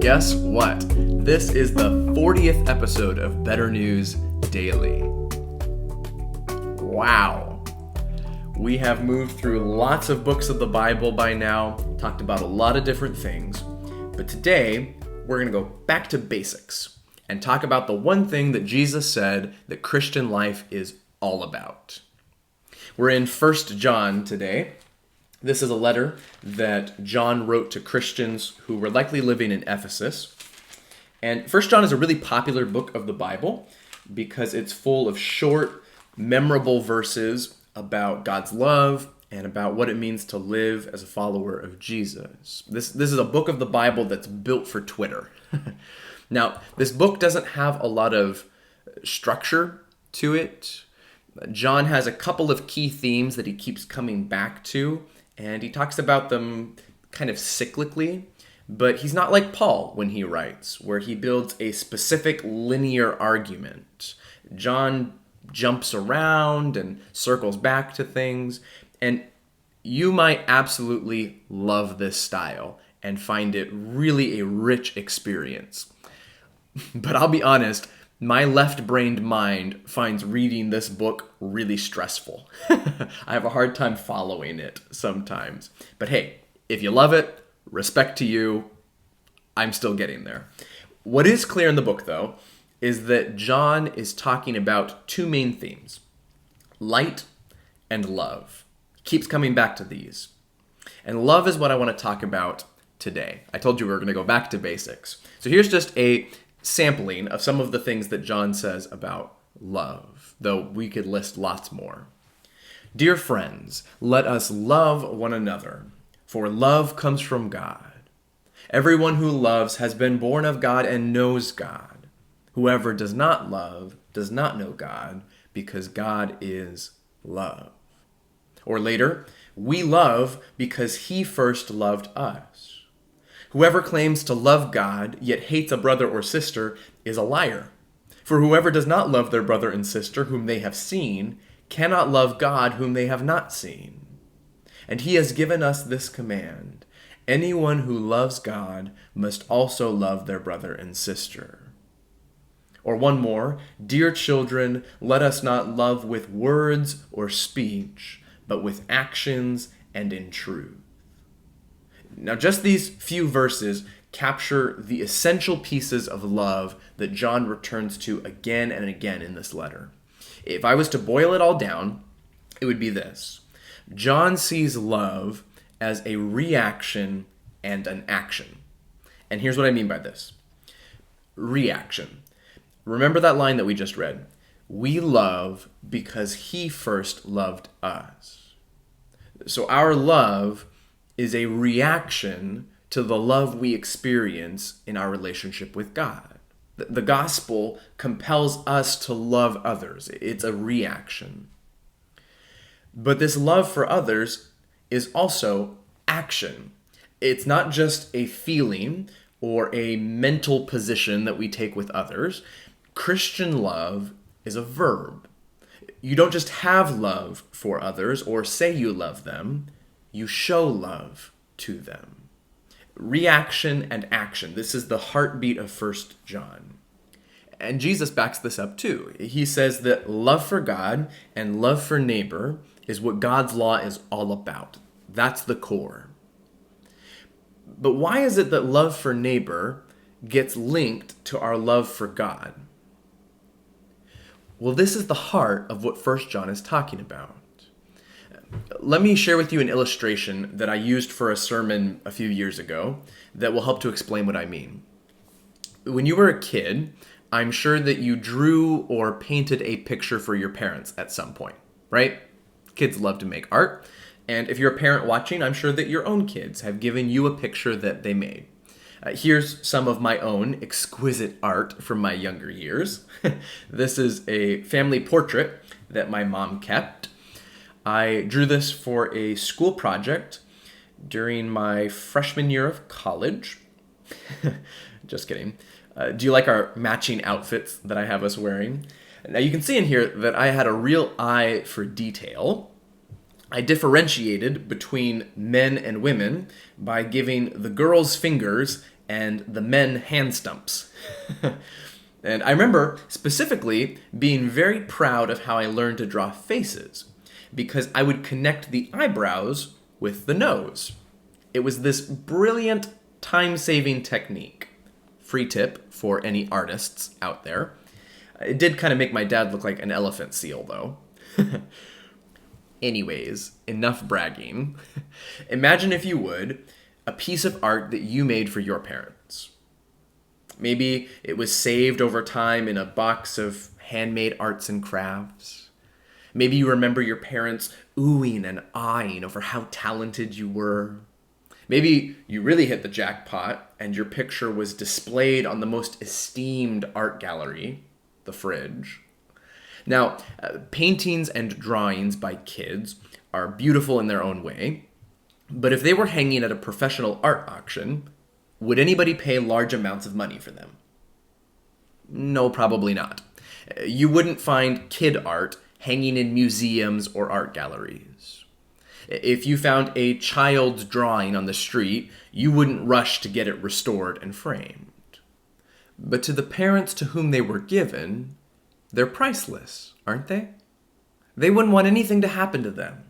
guess what? This is the 40th episode of Better News Daily. Wow. We have moved through lots of books of the Bible by now, talked about a lot of different things, but today we're going to go back to basics and talk about the one thing that Jesus said that Christian life is all about. We're in 1 John today. This is a letter that John wrote to Christians who were likely living in Ephesus. And 1 John is a really popular book of the Bible because it's full of short, memorable verses about God's love and about what it means to live as a follower of Jesus. This is a book of the Bible that's built for Twitter. Now, this book doesn't have a lot of structure to it. John has a couple of key themes that he keeps coming back to, and he talks about them kind of cyclically, but he's not like Paul when he writes, where he builds a specific linear argument. John jumps around and circles back to things, and you might absolutely love this style and find it really a rich experience. But I'll be honest, my left-brained mind finds reading this book really stressful. I have a hard time following it sometimes. But hey, if you love it, respect to you. I'm still getting there. What is clear in the book, though, is that John is talking about two main themes: light and love. He keeps coming back to these. And love is what I want to talk about today. I told you we were going to go back to basics. So here's just a sampling of some of the things that John says about love, though we could list lots more. Dear friends, let us love one another, for love comes from God. Everyone who loves has been born of God and knows God. Whoever does not love does not know God, because God is love. Or later, we love because he first loved us. Whoever claims to love God, yet hates a brother or sister, is a liar. For whoever does not love their brother and sister whom they have seen, cannot love God whom they have not seen. And he has given us this command: anyone who loves God must also love their brother and sister. Or one more: dear children, let us not love with words or speech, but with actions and in truth. Now, just these few verses capture the essential pieces of love that John returns to again and again in this letter. If I was to boil it all down, it would be this: John sees love as a reaction and an action. And here's what I mean by this. Reaction. Remember that line that we just read? We love because he first loved us. So our love is a reaction to the love we experience in our relationship with God. The gospel compels us to love others. It's a reaction. But this love for others is also action. It's not just a feeling or a mental position that we take with others. Christian love is a verb. You don't just have love for others or say you love them. You show love to them. Reaction and action. This is the heartbeat of 1 John. And Jesus backs this up too. He says that love for God and love for neighbor is what God's law is all about. That's the core. But why is it that love for neighbor gets linked to our love for God? Well, this is the heart of what 1 John is talking about. Let me share with you an illustration that I used for a sermon a few years ago that will help to explain what I mean. When you were a kid, I'm sure that you drew or painted a picture for your parents at some point, right? Kids love to make art. And if you're a parent watching, I'm sure that your own kids have given you a picture that they made. Here's some of my own exquisite art from my younger years. This is a family portrait that my mom kept. I drew this for a school project during my freshman year of college. Just kidding. Do you like our matching outfits that I have us wearing? Now you can see in here that I had a real eye for detail. I differentiated between men and women by giving the girls' fingers and the men hand stumps. And I remember specifically being very proud of how I learned to draw faces, because I would connect the eyebrows with the nose. It was this brilliant time-saving technique. Free tip for any artists out there. It did kind of make my dad look like an elephant seal, though. Anyways, enough bragging. Imagine, if you would, a piece of art that you made for your parents. Maybe it was saved over time in a box of handmade arts and crafts. Maybe you remember your parents oohing and aahing over how talented you were. Maybe you really hit the jackpot and your picture was displayed on the most esteemed art gallery, the fridge. Now, paintings and drawings by kids are beautiful in their own way, but if they were hanging at a professional art auction, would anybody pay large amounts of money for them? No, probably not. You wouldn't find kid art hanging in museums or art galleries. If you found a child's drawing on the street, you wouldn't rush to get it restored and framed. But to the parents to whom they were given, they're priceless, aren't they? They wouldn't want anything to happen to them.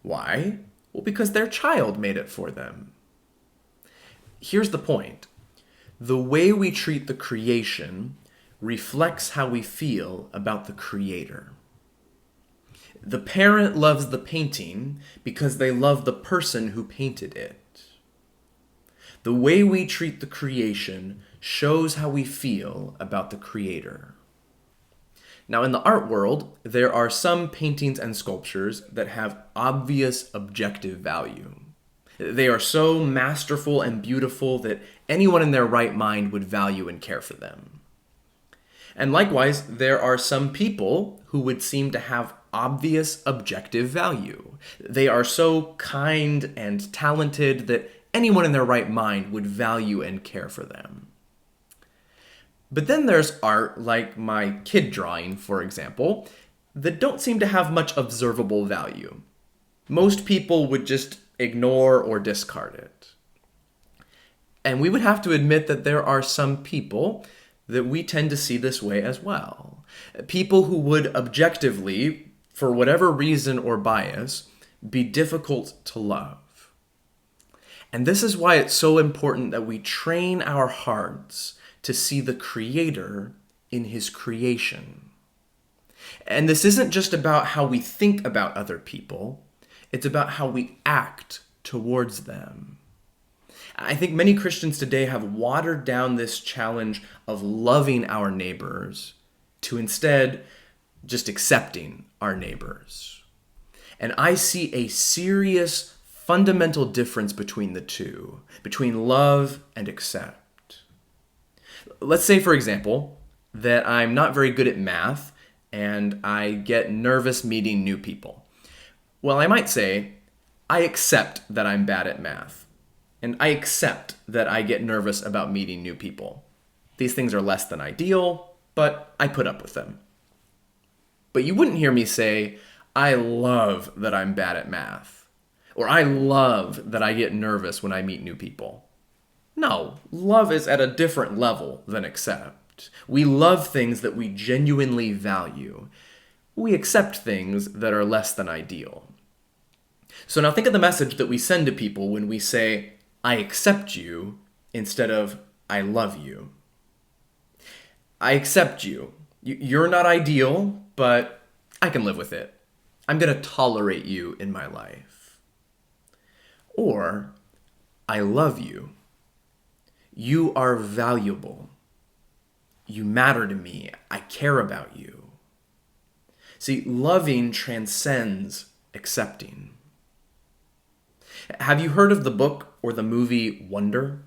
Why? Well, because their child made it for them. Here's the point. The way we treat the creation reflects how we feel about the Creator. The parent loves the painting because they love the person who painted it. The way we treat the creation shows how we feel about the Creator. Now, in the art world, there are some paintings and sculptures that have obvious objective value. They are so masterful and beautiful that anyone in their right mind would value and care for them. And likewise, there are some people who would seem to have obvious objective value. They are so kind and talented that anyone in their right mind would value and care for them. But then there's art like my kid drawing, for example, that don't seem to have much observable value. Most people would just ignore or discard it. And we would have to admit that there are some people that we tend to see this way as well. People who would objectively, for whatever reason or bias, be difficult to love. And this is why it's so important that we train our hearts to see the Creator in His creation. And this isn't just about how we think about other people, it's about how we act towards them. I think many Christians today have watered down this challenge of loving our neighbors to instead just accepting our neighbors. And I see a serious fundamental difference between the two, between love and accept. Let's say, for example, that I'm not very good at math and I get nervous meeting new people. Well, I might say, I accept that I'm bad at math, and I accept that I get nervous about meeting new people. These things are less than ideal, but I put up with them. But you wouldn't hear me say, I love that I'm bad at math, or I love that I get nervous when I meet new people. No, love is at a different level than accept. We love things that we genuinely value. We accept things that are less than ideal. So now think of the message that we send to people when we say, I accept you, instead of, I love you. I accept you. You're not ideal, but I can live with it. I'm going to tolerate you in my life. Or, I love you. You are valuable. You matter to me. I care about you. See, loving transcends accepting. Have you heard of the book or the movie Wonder?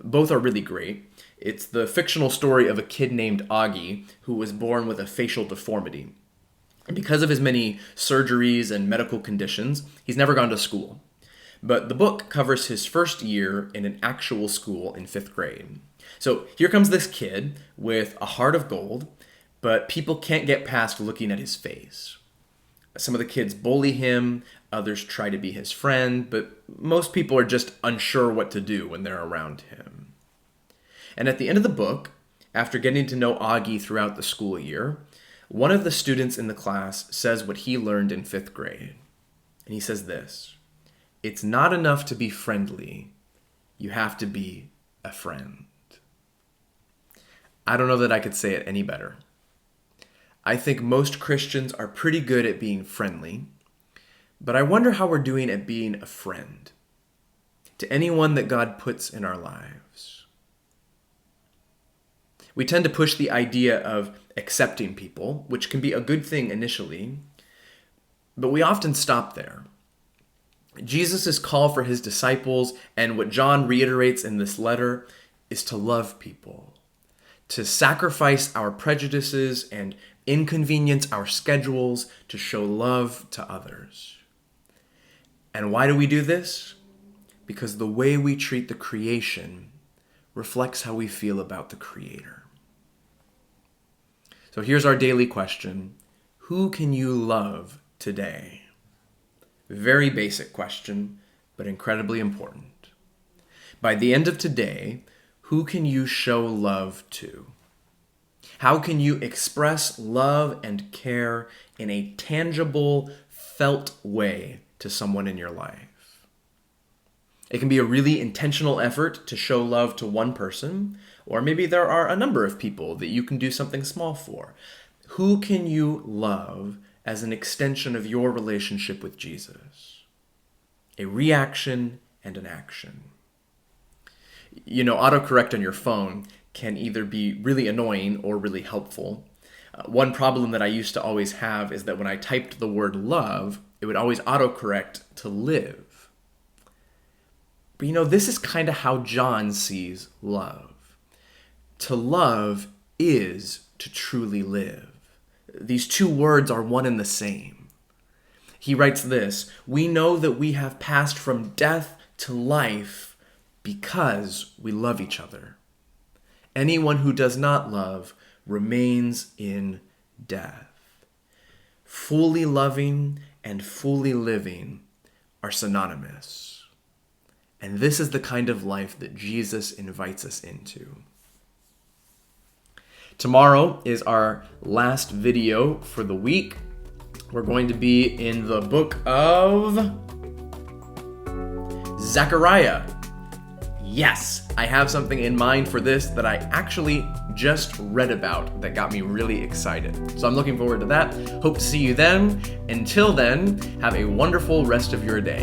Both are really great. It's the fictional story of a kid named Augie who was born with a facial deformity. And because of his many surgeries and medical conditions, he's never gone to school. But the book covers his first year in an actual school in 5th grade. So here comes this kid with a heart of gold, but people can't get past looking at his face. Some of the kids bully him, others try to be his friend, but most people are just unsure what to do when they're around him. And at the end of the book, after getting to know Augie throughout the school year, one of the students in the class says what he learned in 5th grade. And he says this: "It's not enough to be friendly. You have to be a friend." I don't know that I could say it any better. I think most Christians are pretty good at being friendly, but I wonder how we're doing at being a friend to anyone that God puts in our lives. We tend to push the idea of accepting people, which can be a good thing initially, but we often stop there. Jesus' call for his disciples, and what John reiterates in this letter, is to love people, to sacrifice our prejudices and inconvenience our schedules to show love to others. And why do we do this? Because the way we treat the creation reflects how we feel about the Creator. So here's our daily question: who can you love today? Very basic question, but incredibly important. By the end of today, who can you show love to? How can you express love and care in a tangible, felt way to someone in your life? It can be a really intentional effort to show love to one person, or maybe there are a number of people that you can do something small for. Who can you love as an extension of your relationship with Jesus? A reaction and an action. You know, autocorrect on your phone can either be really annoying or really helpful. One problem that I used to always have is that when I typed the word love, it would always autocorrect to live. But you know, this is kind of how John sees love. To love is to truly live. These two words are one and the same. He writes this: "We know that we have passed from death to life because we love each other. Anyone who does not love remains in death." Fully loving and fully living are synonymous. And this is the kind of life that Jesus invites us into. Tomorrow is our last video for the week. We're going to be in the book of Zechariah. Yes, I have something in mind for this that I actually just read about that got me really excited. So I'm looking forward to that. Hope to see you then. Until then, have a wonderful rest of your day.